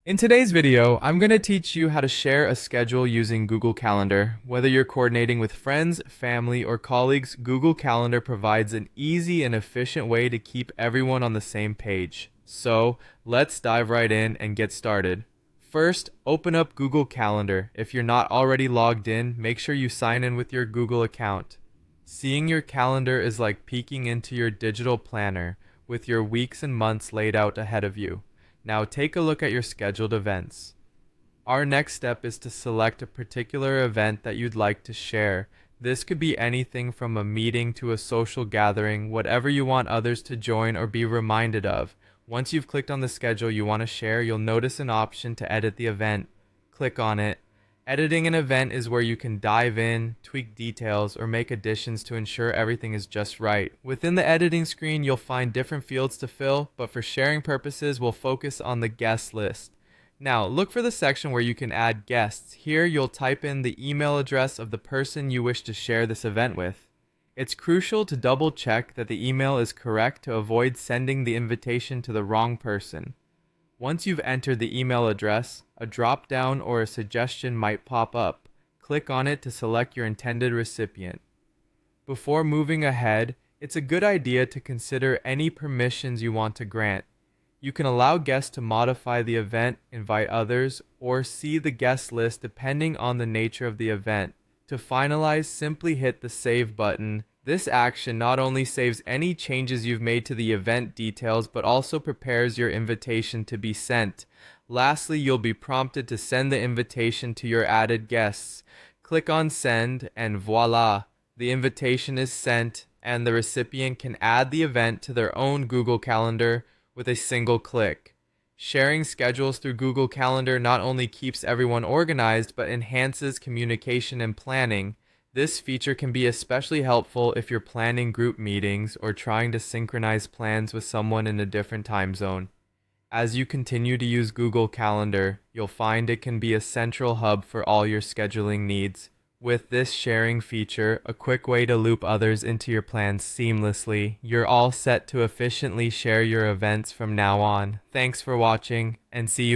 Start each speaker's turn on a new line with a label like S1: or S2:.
S1: In today's video, I'm going to teach you how to share a schedule using Google Calendar. Whether you're coordinating with friends, family, or colleagues, Google Calendar provides an easy and efficient way to keep everyone on the same page. So, let's dive right in and get started. First, open up Google Calendar. If you're not already logged in, make sure you sign in with your Google account. Seeing your calendar is like peeking into your digital planner, with your weeks and months laid out ahead of you. Now take a look at your scheduled events. Our next step is to select a particular event that you'd like to share. This could be anything from a meeting to a social gathering, whatever you want others to join or be reminded of. Once you've clicked on the schedule you want to share, you'll notice an option to edit the event. Click on it. Editing an event is where you can dive in, tweak details, or make additions to ensure everything is just right. Within the editing screen, you'll find different fields to fill, but for sharing purposes, we'll focus on the guest list. Now, look for the section where you can add guests. Here, you'll type in the email address of the person you wish to share this event with. It's crucial to double check that the email is correct to avoid sending the invitation to the wrong person. Once you've entered the email address, a drop-down or a suggestion might pop up. Click on it to select your intended recipient. Before moving ahead, it's a good idea to consider any permissions you want to grant. You can allow guests to modify the event, invite others, or see the guest list depending on the nature of the event. To finalize, simply hit the Save button. This action not only saves any changes you've made to the event details, but also prepares your invitation to be sent. Lastly, you'll be prompted to send the invitation to your added guests. Click on Send, and voila! The invitation is sent, and the recipient can add the event to their own Google Calendar with a single click. Sharing schedules through Google Calendar not only keeps everyone organized, but enhances communication and planning. This feature can be especially helpful if you're planning group meetings or trying to synchronize plans with someone in a different time zone. As you continue to use Google Calendar, you'll find it can be a central hub for all your scheduling needs. With this sharing feature, a quick way to loop others into your plans seamlessly, you're all set to efficiently share your events from now on. Thanks for watching, and see you